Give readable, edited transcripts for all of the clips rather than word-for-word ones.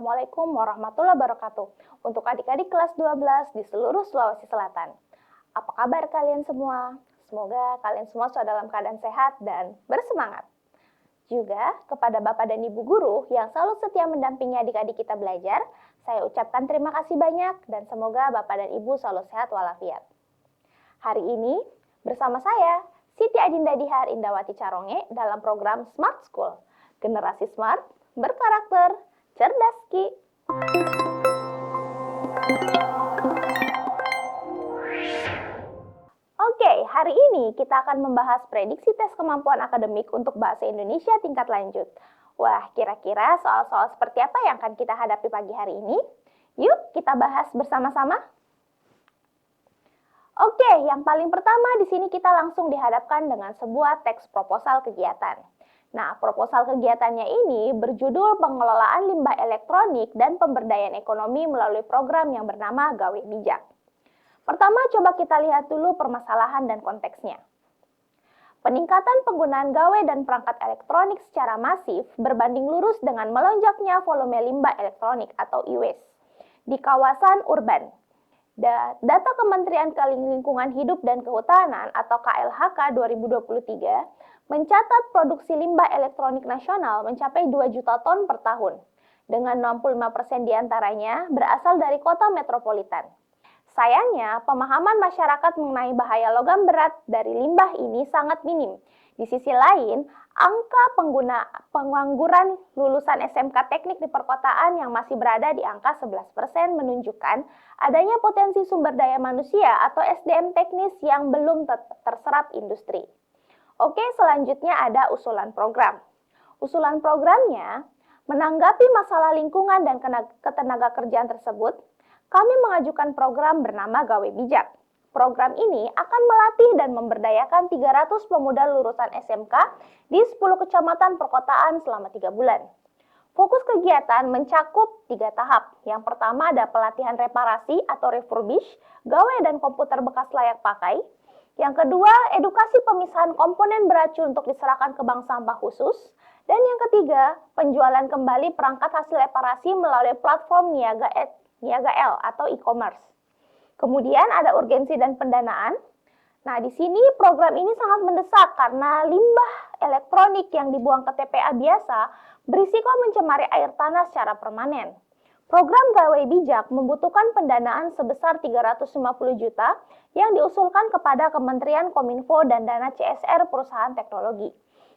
Assalamualaikum warahmatullahi wabarakatuh. Untuk adik-adik kelas 12 di seluruh Sulawesi Selatan. Apa kabar kalian semua? Semoga kalian semua sudah dalam keadaan sehat dan bersemangat. Juga kepada Bapak dan Ibu guru yang selalu setia mendampingi adik-adik kita belajar, saya ucapkan terima kasih banyak dan semoga Bapak dan Ibu selalu sehat walafiat. Hari ini bersama saya, Siti Adinda Dihar Indawati Caronge dalam program Smart School. Generasi smart, berkarakter, cerdas Ki. Oke, hari ini kita akan membahas prediksi tes kemampuan akademik untuk bahasa Indonesia tingkat lanjut. Wah, kira-kira soal-soal seperti apa yang akan kita hadapi pagi hari ini? Yuk, kita bahas bersama-sama. Oke, yang paling pertama di sini kita langsung dihadapkan dengan sebuah teks proposal kegiatan. Nah, proposal kegiatannya ini berjudul Pengelolaan Limbah Elektronik dan Pemberdayaan Ekonomi melalui program yang bernama Gawe Bijak. Pertama, coba kita lihat dulu permasalahan dan konteksnya. Peningkatan penggunaan gawe dan perangkat elektronik secara masif berbanding lurus dengan melonjaknya volume limbah elektronik atau e-waste di kawasan urban. Data Kementerian Lingkungan Hidup dan Kehutanan atau KLHK 2023 mencatat produksi limbah elektronik nasional mencapai 2 juta ton per tahun, dengan 65% diantaranya berasal dari kota metropolitan. Sayangnya, pemahaman masyarakat mengenai bahaya logam berat dari limbah ini sangat minim. Di sisi lain, angka pengangguran lulusan SMK teknik di perkotaan yang masih berada di angka 11% menunjukkan adanya potensi sumber daya manusia atau SDM teknis yang belum terserap industri. Oke, selanjutnya ada usulan program. Usulan programnya, menanggapi masalah lingkungan dan ketenaga kerjaan tersebut, kami mengajukan program bernama Gawe Bijak. Program ini akan melatih dan memberdayakan 300 pemuda lulusan SMK di 10 kecamatan perkotaan selama 3 bulan. Fokus kegiatan mencakup 3 tahap. Yang pertama ada pelatihan reparasi atau refurbish, gawe dan komputer bekas layak pakai. Yang kedua, edukasi pemisahan komponen beracun untuk diserahkan ke bank sampah khusus. Dan yang ketiga, penjualan kembali perangkat hasil reparasi melalui platform Niaga L atau e-commerce. Kemudian ada urgensi dan pendanaan. Nah, di sini program ini sangat mendesak karena limbah elektronik yang dibuang ke TPA biasa berisiko mencemari air tanah secara permanen. Program Gawe Bijak membutuhkan pendanaan sebesar 350 juta yang diusulkan kepada Kementerian Kominfo dan dana CSR perusahaan teknologi.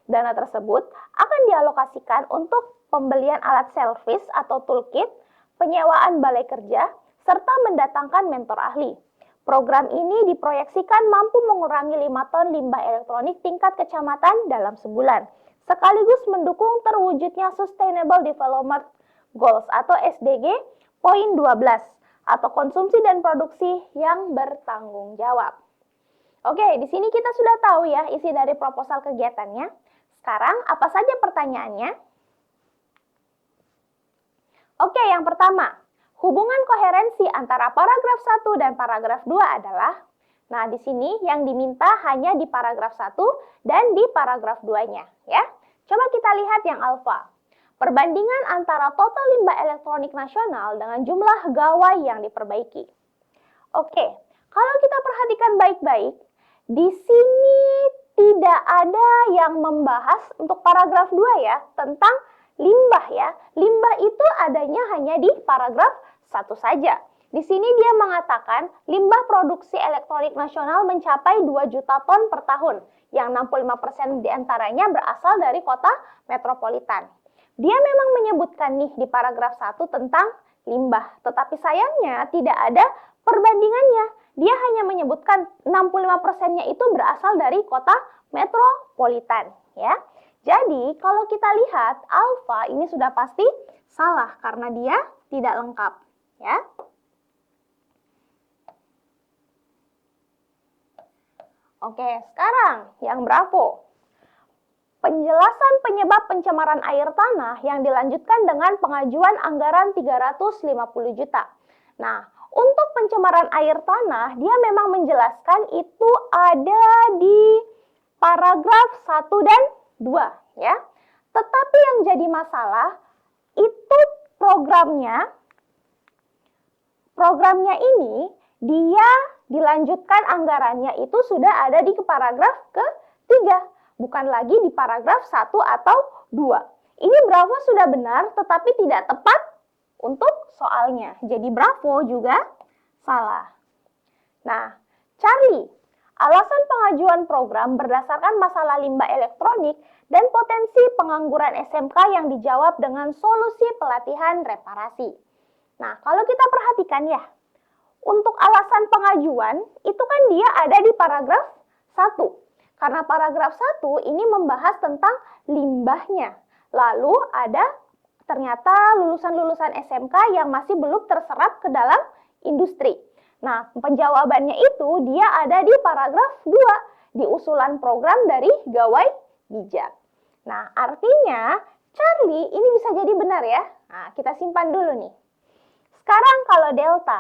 Dana tersebut akan dialokasikan untuk pembelian alat selfish atau toolkit, penyewaan balai kerja, serta mendatangkan mentor ahli. Program ini diproyeksikan mampu mengurangi 5 ton limbah elektronik tingkat kecamatan dalam sebulan, sekaligus mendukung terwujudnya Sustainable Development Goals atau SDG poin 12 atau konsumsi dan produksi yang bertanggung jawab. Oke, di sini kita sudah tahu ya isi dari proposal kegiatannya. Sekarang apa saja pertanyaannya? Oke, yang pertama, hubungan koherensi antara paragraf 1 dan paragraf 2 adalah, nah di sini yang diminta hanya di paragraf 1 dan di paragraf 2-nya ya. Coba kita lihat yang alfa. Perbandingan antara total limbah elektronik nasional dengan jumlah gawai yang diperbaiki. Oke, kalau kita perhatikan baik-baik, di sini tidak ada yang membahas untuk paragraf 2 ya, tentang limbah ya. Limbah itu adanya hanya di paragraf 1 saja. Di sini dia mengatakan limbah produksi elektronik nasional mencapai 2 juta ton per tahun, yang 65% diantaranya berasal dari kota metropolitan. Dia memang menyebutkan nih di paragraf 1 tentang limbah, tetapi sayangnya tidak ada perbandingannya. Dia hanya menyebutkan 65%-nya itu berasal dari kota metropolitan, ya. Jadi, kalau kita lihat alfa ini sudah pasti salah karena dia tidak lengkap, ya. Oke, sekarang yang bravo. Penjelasan penyebab pencemaran air tanah yang dilanjutkan dengan pengajuan anggaran 350 juta. Nah, untuk pencemaran air tanah, dia memang menjelaskan itu ada di paragraf 1 dan 2 ya. Tetapi yang jadi masalah itu programnya ini dia dilanjutkan anggarannya itu sudah ada di paragraf ketiga, bukan lagi di paragraf 1 atau 2. Ini Bravo sudah benar tetapi tidak tepat untuk soalnya. Jadi Bravo juga salah. Nah, Charlie, alasan pengajuan program berdasarkan masalah limbah elektronik dan potensi pengangguran SMK yang dijawab dengan solusi pelatihan reparasi. Nah, kalau kita perhatikan ya, untuk alasan pengajuan itu kan dia ada di paragraf 1. Karena paragraf 1 ini membahas tentang limbahnya. Lalu ada ternyata lulusan-lulusan SMK yang masih belum terserap ke dalam industri. Nah, penjawabannya itu dia ada di paragraf 2, di usulan program dari Gawai Bijak. Nah, artinya Charlie ini bisa jadi benar ya. Nah, kita simpan dulu nih. Sekarang kalau delta,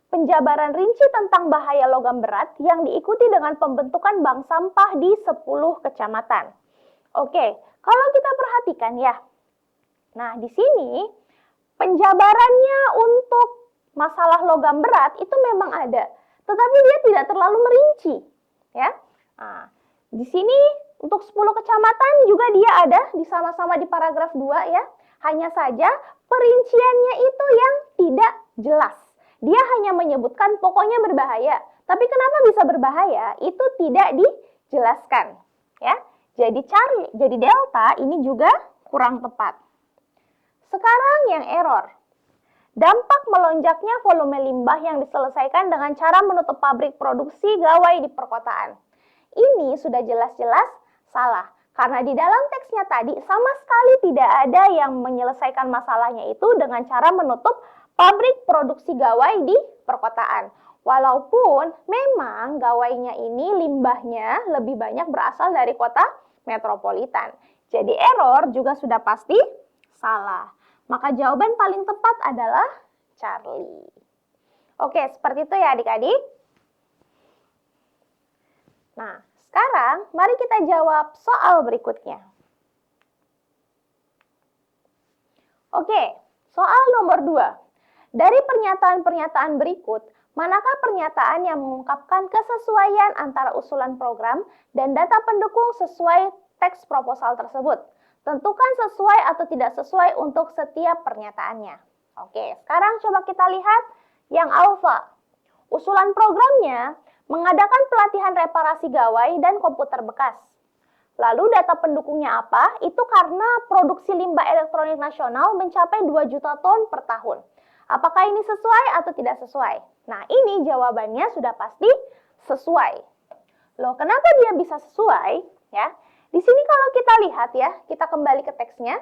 penjabaran rinci tentang bahaya logam berat yang diikuti dengan pembentukan bank sampah di 10 kecamatan. Oke, kalau kita perhatikan ya. Nah, di sini penjabarannya untuk masalah logam berat itu memang ada, tetapi dia tidak terlalu merinci, ya. Nah, di sini untuk 10 kecamatan juga dia ada di sama-sama di paragraf 2 ya. Hanya saja perinciannya itu yang tidak jelas. Dia hanya menyebutkan pokoknya berbahaya. Tapi kenapa bisa berbahaya? Itu tidak dijelaskan, ya. Jadi delta ini juga kurang tepat. Sekarang yang error. Dampak melonjaknya volume limbah yang diselesaikan dengan cara menutup pabrik produksi gawai di perkotaan. Ini sudah jelas-jelas salah. Karena di dalam teksnya tadi sama sekali tidak ada yang menyelesaikan masalahnya itu dengan cara menutup pabrik produksi gawai di perkotaan. Walaupun memang gawainya ini limbahnya lebih banyak berasal dari kota metropolitan. Jadi error juga sudah pasti salah. Maka jawaban paling tepat adalah Charlie. Oke, seperti itu ya adik-adik. Nah, sekarang mari kita jawab soal berikutnya. Oke, soal nomor 2. Dari pernyataan-pernyataan berikut, manakah pernyataan yang mengungkapkan kesesuaian antara usulan program dan data pendukung sesuai teks proposal tersebut? Tentukan sesuai atau tidak sesuai untuk setiap pernyataannya. Oke, sekarang coba kita lihat yang alfa. Usulan programnya mengadakan pelatihan reparasi gawai dan komputer bekas. Lalu data pendukungnya apa? Itu karena produksi limbah elektronik nasional mencapai 2 juta ton per tahun. Apakah ini sesuai atau tidak sesuai? Nah, ini jawabannya sudah pasti sesuai. Loh, kenapa dia bisa sesuai? Ya, di sini kalau kita lihat ya, kita kembali ke teksnya.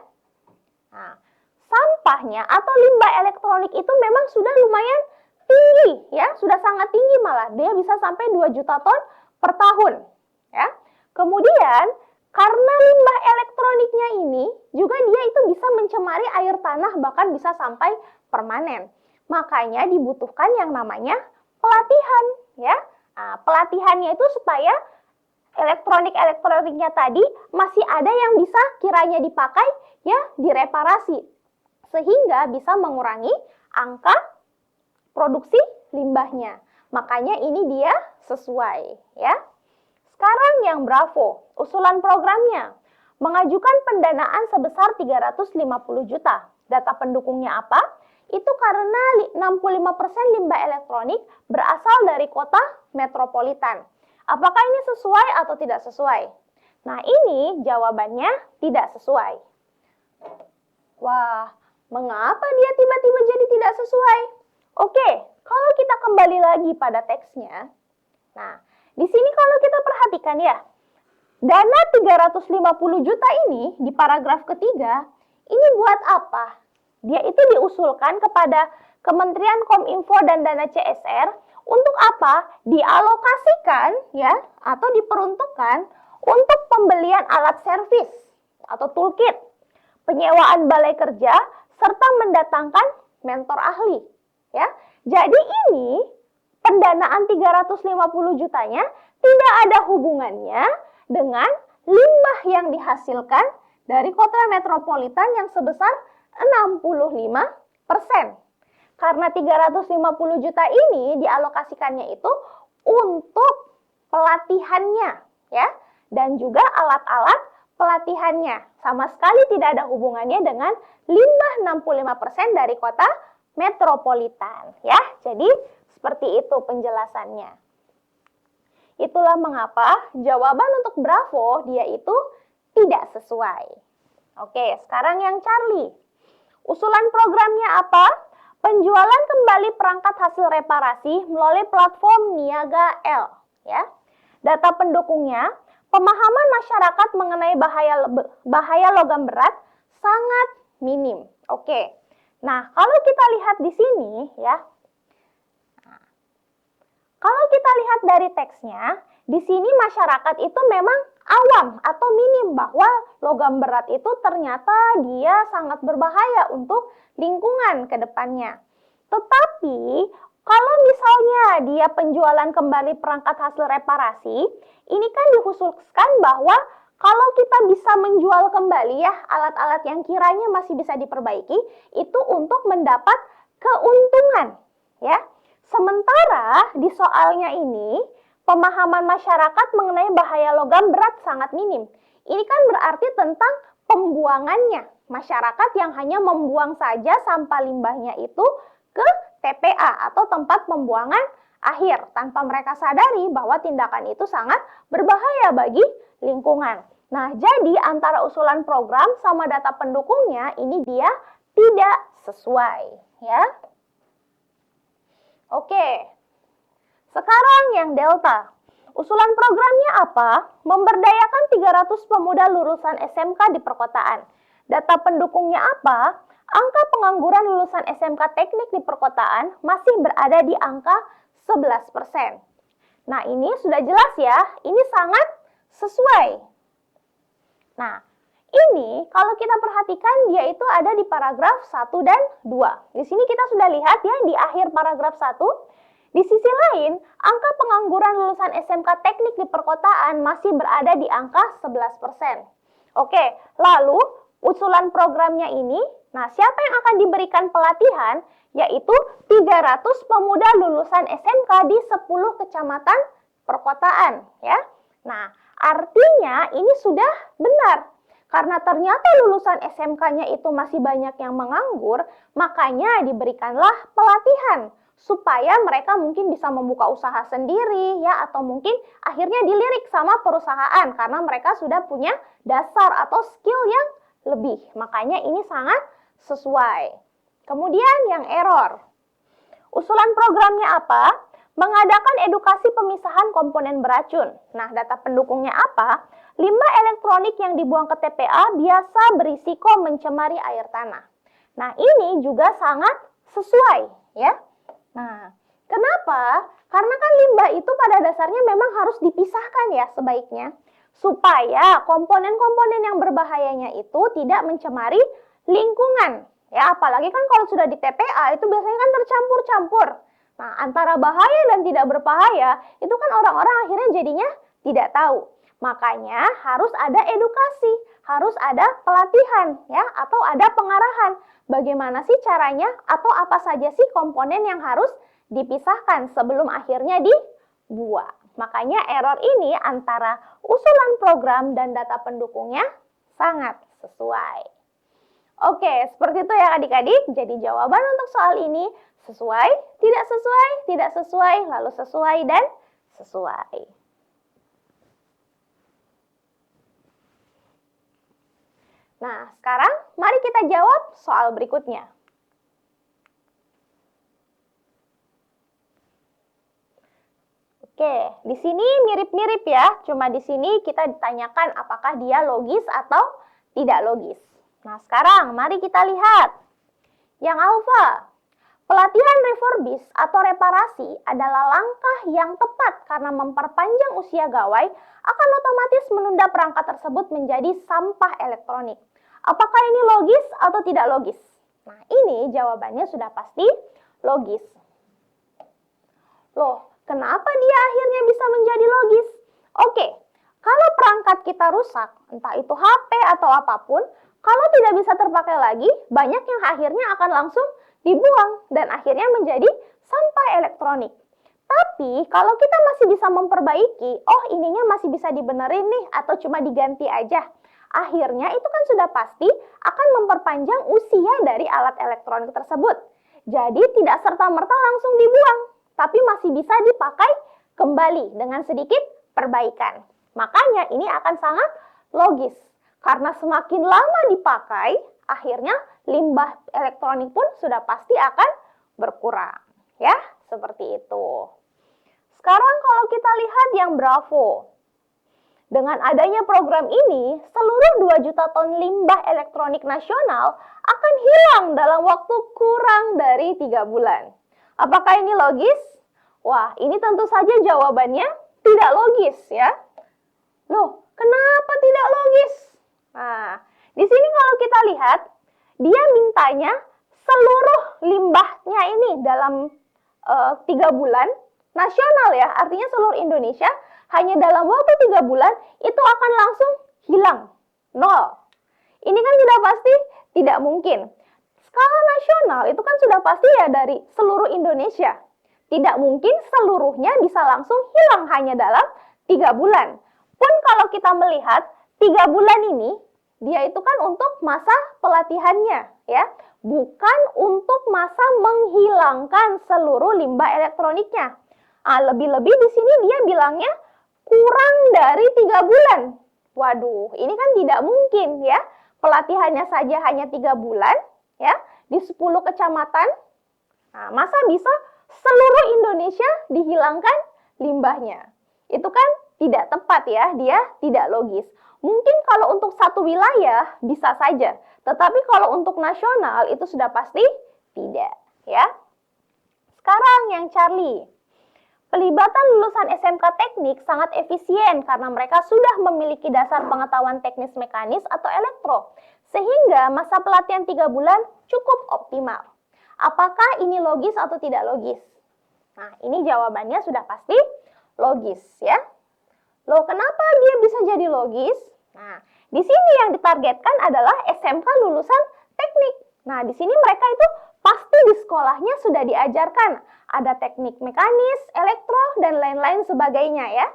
Nah, sampahnya atau limbah elektronik itu memang sudah lumayan tinggi, ya, sudah sangat tinggi malah. Dia bisa sampai 2 juta ton per tahun, ya. Kemudian, karena limbah elektroniknya ini juga dia itu bisa mencemari air tanah bahkan bisa sampai permanen. Makanya dibutuhkan yang namanya pelatihan, ya. Nah, pelatihannya itu supaya elektroniknya tadi masih ada yang bisa kiranya dipakai, ya, direparasi. Sehingga bisa mengurangi angka produksi limbahnya. Makanya ini dia sesuai, ya. Sekarang yang Bravo, usulan programnya mengajukan pendanaan sebesar 350 juta. Data pendukungnya apa? Itu karena 65% limbah elektronik berasal dari kota metropolitan. Apakah ini sesuai atau tidak sesuai? Nah, ini jawabannya tidak sesuai. Wah, mengapa dia tiba-tiba jadi tidak sesuai? Oke, kalau kita kembali lagi pada teksnya. Nah, di sini kalau kita perhatikan ya, dana 350 juta ini di paragraf ketiga, ini buat apa? Dia itu diusulkan kepada Kementerian Kominfo dan dana CSR untuk apa? Dialokasikan ya atau diperuntukkan untuk pembelian alat servis atau toolkit, penyewaan balai kerja serta mendatangkan mentor ahli, ya. Jadi ini pendanaan 350 jutanya tidak ada hubungannya dengan limbah yang dihasilkan dari kota metropolitan yang sebesar 65 Karena 350 juta ini dialokasikannya itu untuk pelatihannya, ya, dan juga alat-alat pelatihannya. Sama sekali tidak ada hubungannya dengan limbah 65% dari kota metropolitan, ya. Jadi seperti itu penjelasannya. Itulah mengapa jawaban untuk Bravo dia itu tidak sesuai. Oke, sekarang yang Charlie. Usulan programnya apa? Penjualan kembali perangkat hasil reparasi melalui platform Niaga L, ya. Data pendukungnya, pemahaman masyarakat mengenai bahaya logam berat sangat minim. Oke. Nah, kalau kita lihat di sini, ya. Kalau kita lihat dari teksnya, di sini masyarakat itu memang awam atau minim bahwa logam berat itu ternyata dia sangat berbahaya untuk lingkungan ke depannya. Tetapi, kalau misalnya dia penjualan kembali perangkat hasil reparasi, ini kan dikhususkan bahwa kalau kita bisa menjual kembali ya alat-alat yang kiranya masih bisa diperbaiki, itu untuk mendapat keuntungan, ya. Sementara di soalnya ini, pemahaman masyarakat mengenai bahaya logam berat sangat minim. Ini kan berarti tentang pembuangannya. Masyarakat yang hanya membuang saja sampah limbahnya itu ke TPA atau tempat pembuangan akhir tanpa mereka sadari bahwa tindakan itu sangat berbahaya bagi lingkungan. Nah, jadi antara usulan program sama data pendukungnya ini dia tidak sesuai, ya. Oke. Sekarang yang delta. Usulan programnya apa? Memberdayakan 300 pemuda lulusan SMK di perkotaan. Data pendukungnya apa? Angka pengangguran lulusan SMK teknik di perkotaan masih berada di angka 11%. Nah, ini sudah jelas ya, ini sangat sesuai. Nah, ini kalau kita perhatikan dia itu ada di paragraf 1 dan 2. Di sini kita sudah lihat ya di akhir paragraf 1. Di sisi lain, angka pengangguran lulusan SMK teknik di perkotaan masih berada di angka 11%. Oke, lalu usulan programnya ini, nah siapa yang akan diberikan pelatihan? Yaitu 300 pemuda lulusan SMK di 10 kecamatan perkotaan, ya. Nah, artinya ini sudah benar. Karena ternyata lulusan SMK-nya itu masih banyak yang menganggur, makanya diberikanlah pelatihan supaya mereka mungkin bisa membuka usaha sendiri ya, atau mungkin akhirnya dilirik sama perusahaan karena mereka sudah punya dasar atau skill yang lebih. Makanya ini sangat sesuai. Kemudian yang error. Usulan programnya apa? Mengadakan edukasi pemisahan komponen beracun. Nah, data pendukungnya apa? Limbah elektronik yang dibuang ke TPA biasa berisiko mencemari air tanah. Nah, ini juga sangat sesuai, ya. Nah, kenapa? Karena kan limbah itu pada dasarnya memang harus dipisahkan ya sebaiknya. Supaya komponen-komponen yang berbahayanya itu tidak mencemari lingkungan. Ya, apalagi kan kalau sudah di TPA itu biasanya kan tercampur-campur. Nah, antara bahaya dan tidak berbahaya, itu kan orang-orang akhirnya jadinya tidak tahu. Makanya harus ada edukasi, harus ada pelatihan ya, atau ada pengarahan. Bagaimana sih caranya atau apa saja sih komponen yang harus dipisahkan sebelum akhirnya dibuang. Makanya error ini antara usulan program dan data pendukungnya sangat sesuai. Oke, seperti itu ya adik-adik. Jadi jawaban untuk soal ini sesuai, tidak sesuai, lalu sesuai dan sesuai. Nah, sekarang mari kita jawab soal berikutnya. Oke, di sini mirip-mirip ya. Cuma di sini kita ditanyakan apakah dia logis atau tidak logis. Nah, sekarang mari kita lihat. Yang alfa, pelatihan refurbish atau reparasi adalah langkah yang tepat karena memperpanjang usia gawai akan otomatis menunda perangkat tersebut menjadi sampah elektronik. Apakah ini logis atau tidak logis? Nah, ini jawabannya sudah pasti logis. Loh, kenapa dia akhirnya bisa menjadi logis? Oke, kalau perangkat kita rusak, entah itu HP atau apapun, Kalau tidak bisa terpakai lagi, banyak yang akhirnya akan langsung dibuang dan akhirnya menjadi sampah elektronik. Tapi kalau kita masih bisa memperbaiki, oh ininya masih bisa dibenerin nih atau cuma diganti aja. Akhirnya itu kan sudah pasti akan memperpanjang usia dari alat elektronik tersebut. Jadi tidak serta-merta langsung dibuang, tapi masih bisa dipakai kembali dengan sedikit perbaikan. Makanya ini akan sangat logis. Karena semakin lama dipakai, akhirnya limbah elektronik pun sudah pasti akan berkurang. Ya, seperti itu. Sekarang kalau kita lihat yang Bravo. Dengan adanya program ini, seluruh 2 juta ton limbah elektronik nasional akan hilang dalam waktu kurang dari 3 bulan. Apakah ini logis? Wah, ini tentu saja jawabannya tidak logis ya. Loh, kenapa tidak logis? Nah, di sini kalau kita lihat, dia mintanya seluruh limbahnya ini dalam 3 bulan, nasional ya, artinya seluruh Indonesia, hanya dalam waktu 3 bulan, itu akan langsung hilang, 0. Ini kan sudah pasti tidak mungkin. Skala nasional itu kan sudah pasti ya dari seluruh Indonesia. Tidak mungkin seluruhnya bisa langsung hilang hanya dalam 3 bulan. Pun kalau kita melihat 3 bulan ini, dia itu kan untuk masa pelatihannya, ya, bukan untuk masa menghilangkan seluruh limbah elektroniknya. Lebih-lebih di sini dia bilangnya kurang dari 3 bulan. Waduh, ini kan tidak mungkin ya. Pelatihannya saja hanya 3 bulan, ya, di 10 kecamatan. Nah, masa bisa seluruh Indonesia dihilangkan limbahnya? Itu kan tidak tepat ya, dia tidak logis. Mungkin kalau untuk satu wilayah bisa saja, tetapi kalau untuk nasional itu sudah pasti tidak, ya. Sekarang yang Charlie. Pelibatan lulusan SMK teknik sangat efisien karena mereka sudah memiliki dasar pengetahuan teknis mekanis atau elektro, sehingga masa pelatihan 3 bulan cukup optimal. Apakah ini logis atau tidak logis? Nah, ini jawabannya sudah pasti logis ya. Loh, kenapa dia bisa jadi logis? Nah, di sini yang ditargetkan adalah SMK lulusan teknik. Nah, di sini mereka itu pasti di sekolahnya sudah diajarkan ada teknik mekanis, elektro, dan lain-lain sebagainya ya.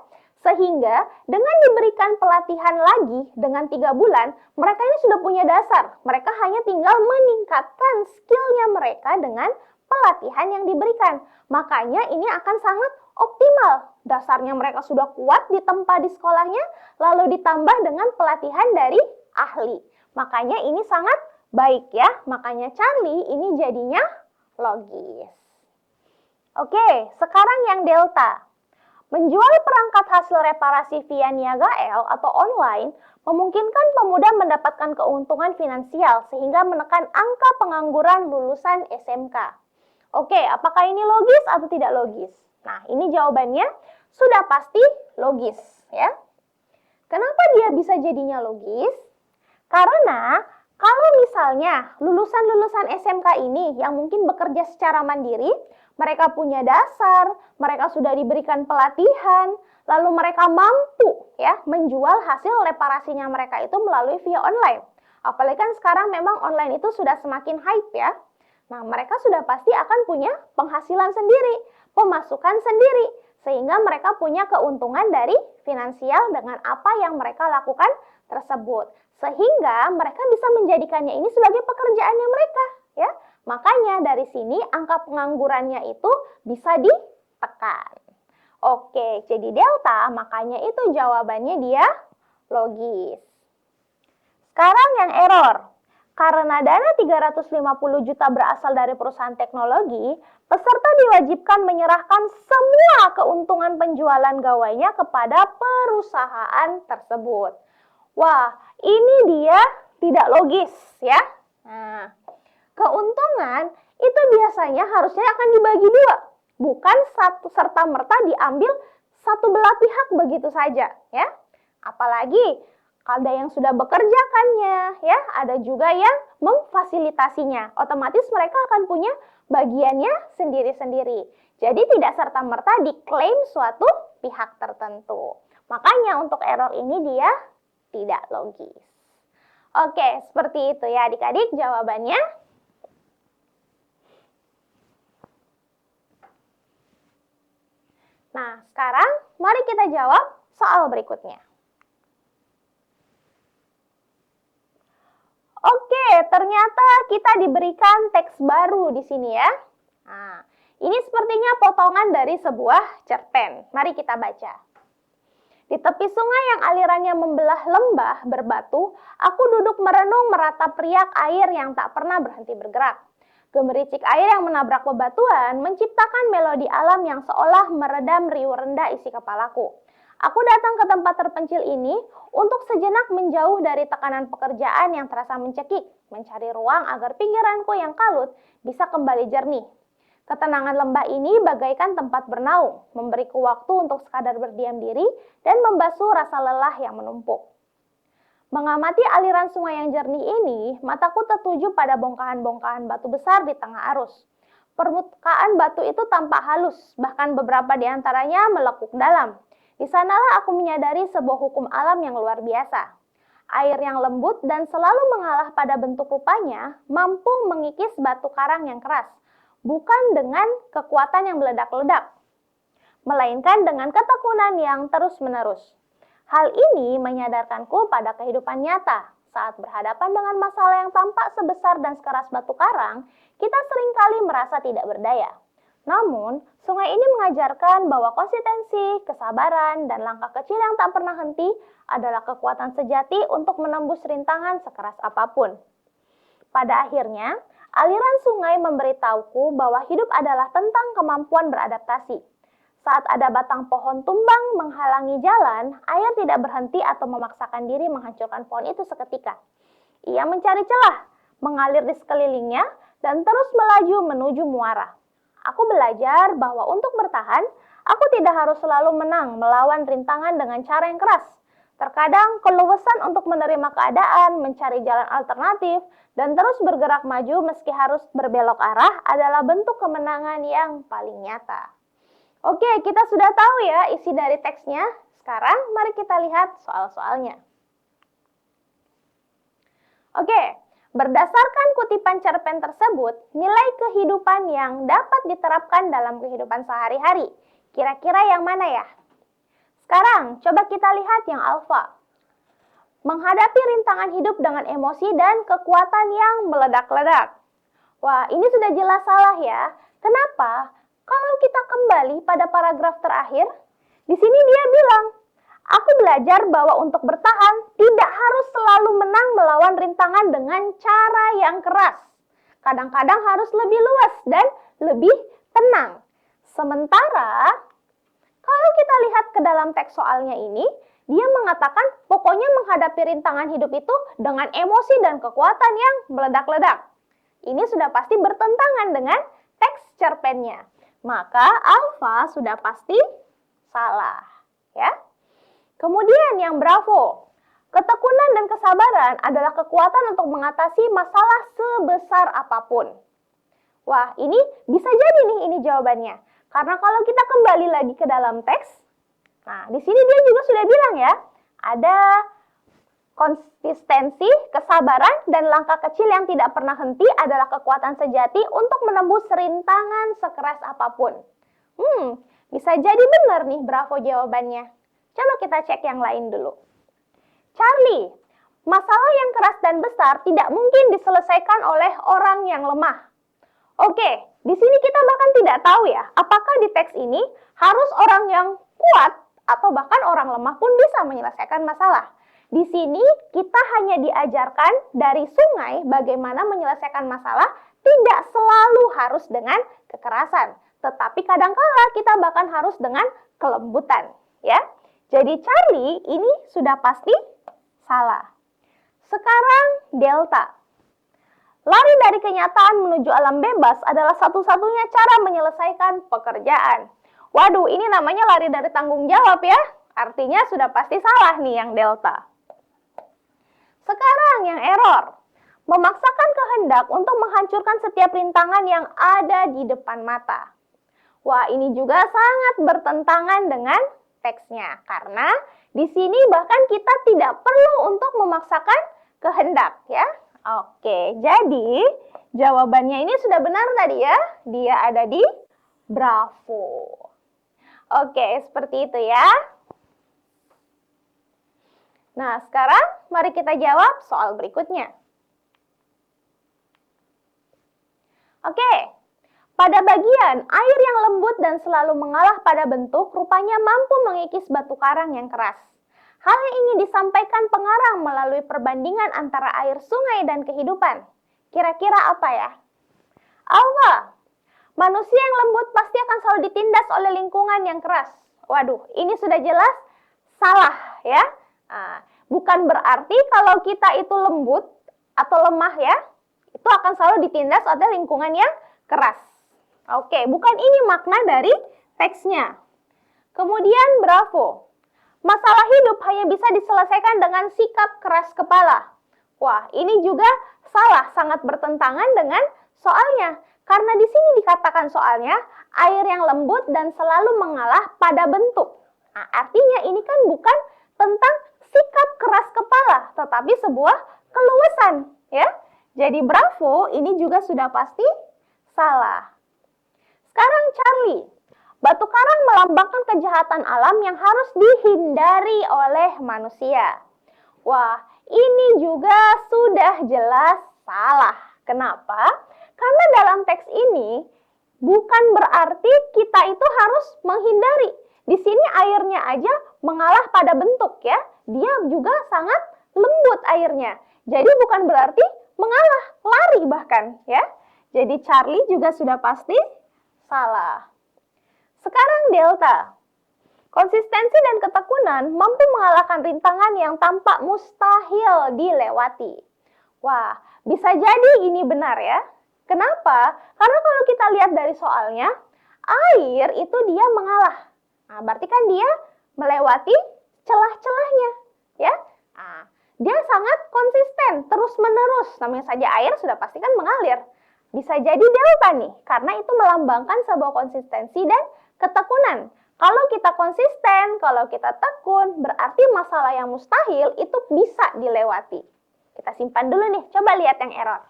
Sehingga dengan diberikan pelatihan lagi dengan 3 bulan, mereka ini sudah punya dasar. Mereka hanya tinggal meningkatkan skillnya mereka dengan pelatihan yang diberikan. Makanya ini akan sangat optimal. Dasarnya mereka sudah kuat ditempa di sekolahnya, lalu ditambah dengan pelatihan dari ahli. Makanya ini sangat baik ya. Makanya Charlie ini jadinya logis. Oke, sekarang yang delta. Menjual perangkat hasil reparasi via Niaga L atau online memungkinkan pemuda mendapatkan keuntungan finansial sehingga menekan angka pengangguran lulusan SMK. Oke, apakah ini logis atau tidak logis? Nah, ini jawabannya sudah pasti logis ya. Kenapa dia bisa jadinya logis? Karena kalau misalnya lulusan-lulusan SMK ini yang mungkin bekerja secara mandiri, mereka punya dasar, mereka sudah diberikan pelatihan, lalu mereka mampu ya menjual hasil reparasinya mereka itu melalui via online. Apalagi kan sekarang memang online itu sudah semakin hype ya. Nah, mereka sudah pasti akan punya penghasilan sendiri, pemasukan sendiri, sehingga mereka punya keuntungan dari finansial dengan apa yang mereka lakukan tersebut. Sehingga mereka bisa menjadikannya ini sebagai pekerjaannya mereka, ya. Makanya dari sini angka penganggurannya itu bisa ditekan. Oke, jadi delta, makanya itu jawabannya dia logis. Sekarang yang error. Karena dana 350 juta berasal dari perusahaan teknologi, peserta diwajibkan menyerahkan semua keuntungan penjualan gawainya kepada perusahaan tersebut. Wah, ini dia tidak logis ya. Nah, keuntungan itu biasanya harusnya akan dibagi dua, bukan satu serta-merta diambil satu belah pihak begitu saja ya. Apalagi ada yang sudah bekerjakannya ya, ada juga yang memfasilitasinya. Otomatis mereka akan punya bagiannya sendiri-sendiri. Jadi tidak serta-merta diklaim suatu pihak tertentu. Makanya untuk error ini dia tidak logis. Oke, seperti itu ya adik-adik jawabannya. Nah, sekarang mari kita jawab soal berikutnya. Oke, ternyata kita diberikan teks baru di sini ya. Nah, ini sepertinya potongan dari sebuah cerpen. Mari kita baca. Di tepi sungai yang alirannya membelah lembah berbatu, aku duduk merenung meratap riak air yang tak pernah berhenti bergerak. Gemericik air yang menabrak bebatuan menciptakan melodi alam yang seolah meredam riuh rendah isi kepalaku. Aku datang ke tempat terpencil ini untuk sejenak menjauh dari tekanan pekerjaan yang terasa mencekik, mencari ruang agar pikiranku yang kalut bisa kembali jernih. Ketenangan lembah ini bagaikan tempat bernaung, memberiku waktu untuk sekadar berdiam diri dan membasuh rasa lelah yang menumpuk. Mengamati aliran sungai yang jernih ini, mataku tertuju pada bongkahan-bongkahan batu besar di tengah arus. Permukaan batu itu tampak halus, bahkan beberapa di antaranya melekuk dalam. Di sanalah aku menyadari sebuah hukum alam yang luar biasa. Air yang lembut dan selalu mengalah pada bentuk rupanya mampu mengikis batu karang yang keras, bukan dengan kekuatan yang meledak-ledak, melainkan dengan ketekunan yang terus-menerus. Hal ini menyadarkanku pada kehidupan nyata. Saat berhadapan dengan masalah yang tampak sebesar dan sekeras batu karang, kita seringkali merasa tidak berdaya. Namun, sungai ini mengajarkan bahwa konsistensi, kesabaran, dan langkah kecil yang tak pernah henti adalah kekuatan sejati untuk menembus rintangan sekeras apapun. Pada akhirnya, aliran sungai memberitahuku bahwa hidup adalah tentang kemampuan beradaptasi. Saat ada batang pohon tumbang menghalangi jalan, air tidak berhenti atau memaksakan diri menghancurkan pohon itu seketika. Ia mencari celah, mengalir di sekelilingnya, dan terus melaju menuju muara. Aku belajar bahwa untuk bertahan, aku tidak harus selalu menang melawan rintangan dengan cara yang keras. Terkadang keluasan untuk menerima keadaan, mencari jalan alternatif, dan terus bergerak maju meski harus berbelok arah adalah bentuk kemenangan yang paling nyata. Oke, kita sudah tahu ya isi dari teksnya. Sekarang mari kita lihat soal-soalnya. Oke, berdasarkan kutipan cerpen tersebut, nilai kehidupan yang dapat diterapkan dalam kehidupan sehari-hari. Kira-kira yang mana ya? Sekarang, coba kita lihat yang alfa. Menghadapi rintangan hidup dengan emosi dan kekuatan yang meledak-ledak. Wah, ini sudah jelas salah ya. Kenapa? Kalau kita kembali pada paragraf terakhir, di sini dia bilang, aku belajar bahwa untuk bertahan tidak harus selalu menang melawan rintangan dengan cara yang keras. Kadang-kadang harus lebih luas dan lebih tenang. Sementara, kalau kita lihat ke dalam teks soalnya ini, dia mengatakan pokoknya menghadapi rintangan hidup itu dengan emosi dan kekuatan yang meledak-ledak. Ini sudah pasti bertentangan dengan teks cerpennya. Maka alfa sudah pasti salah, ya. Kemudian yang bravo. Ketekunan dan kesabaran adalah kekuatan untuk mengatasi masalah sebesar apapun. Wah, ini bisa jadi nih ini jawabannya. Karena kalau kita kembali lagi ke dalam teks, nah di sini dia juga sudah bilang ya, ada konsistensi, kesabaran, dan langkah kecil yang tidak pernah henti adalah kekuatan sejati untuk menembus rintangan sekeras apapun. Bisa jadi benar nih bravo jawabannya. Coba kita cek yang lain dulu. Charlie, masalah yang keras dan besar tidak mungkin diselesaikan oleh orang yang lemah. Oke, di sini kita bahkan tidak tahu ya, apakah di teks ini harus orang yang kuat atau bahkan orang lemah pun bisa menyelesaikan masalah. Di sini kita hanya diajarkan dari sungai bagaimana menyelesaikan masalah tidak selalu harus dengan kekerasan. Tetapi kadangkala kita bahkan harus dengan kelembutan. Ya. Jadi Charlie ini sudah pasti salah. Sekarang delta. Lari dari kenyataan menuju alam bebas adalah satu-satunya cara menyelesaikan pekerjaan. Waduh, ini namanya lari dari tanggung jawab ya. Artinya sudah pasti salah nih yang delta. Sekarang yang error, memaksakan kehendak untuk menghancurkan setiap rintangan yang ada di depan mata. Wah, ini juga sangat bertentangan dengan teksnya. Karena di sini bahkan kita tidak perlu untuk memaksakan kehendak ya. Oke, jadi jawabannya ini sudah benar tadi ya. Dia ada di Bravo. Oke, seperti itu ya. Nah, sekarang mari kita jawab soal berikutnya. Oke, pada bagian air yang lembut dan selalu mengalah pada bentuk, rupanya mampu mengikis batu karang yang keras. Hal yang ingin disampaikan pengarang melalui perbandingan antara air sungai dan kehidupan. Kira-kira apa ya? Alfa, manusia yang lembut pasti akan selalu ditindas oleh lingkungan yang keras. Waduh, ini sudah jelas salah ya. Bukan berarti kalau kita itu lembut atau lemah ya, itu akan selalu ditindas oleh lingkungan yang keras. Oke, bukan ini makna dari teksnya. Kemudian Bravo, masalah hidup hanya bisa diselesaikan dengan sikap keras kepala. Wah, ini juga salah, sangat bertentangan dengan soalnya. Karena di sini dikatakan soalnya, air yang lembut dan selalu mengalah pada bentuk. Nah, artinya ini kan bukan tentang sikap keras kepala, tetapi sebuah keluasan, ya. Jadi Bravo ini juga sudah pasti salah. Sekarang Charlie, batu karang melambangkan kejahatan alam yang harus dihindari oleh manusia. Wah, ini juga sudah jelas salah. Kenapa? Karena dalam teks ini bukan berarti kita itu harus menghindari. Di sini airnya aja mengalah pada bentuk ya. Dia juga sangat lembut airnya. Jadi bukan berarti mengalah, lari bahkan ya. Jadi Charlie juga sudah pasti salah. Sekarang Delta. Konsistensi dan ketekunan mampu mengalahkan rintangan yang tampak mustahil dilewati. Wah, bisa jadi ini benar ya. Kenapa? Karena kalau kita lihat dari soalnya, air itu dia mengalah. Nah, berarti kan dia melewati celah-celahnya, ya. Nah, dia sangat konsisten, terus-menerus. Namanya saja air sudah pasti kan mengalir. Bisa jadi delta nih, karena itu melambangkan sebuah konsistensi dan ketekunan. Kalau kita konsisten, kalau kita tekun, berarti masalah yang mustahil itu bisa dilewati. Kita simpan dulu nih, coba lihat yang error.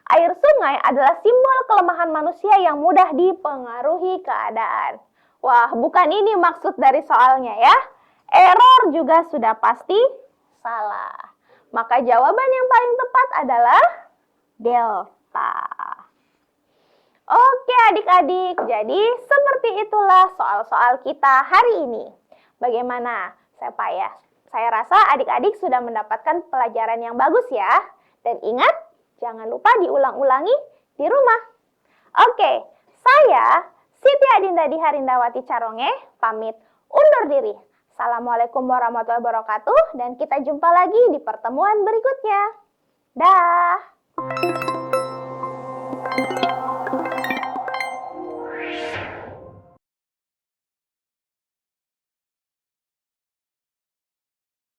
Air sungai adalah simbol kelemahan manusia yang mudah dipengaruhi keadaan. Wah, bukan ini maksud dari soalnya ya. Error juga sudah pasti salah. Maka jawaban yang paling tepat adalah delta. Oke adik-adik, jadi seperti itulah soal-soal kita hari ini. Bagaimana? Saya rasa adik-adik sudah mendapatkan pelajaran yang bagus ya. Dan ingat, jangan lupa diulang-ulangi di rumah. Oke, saya Siti Adinda Diharindawati Caronge pamit undur diri. Assalamualaikum warahmatullahi wabarakatuh dan kita jumpa lagi di pertemuan berikutnya. Dah.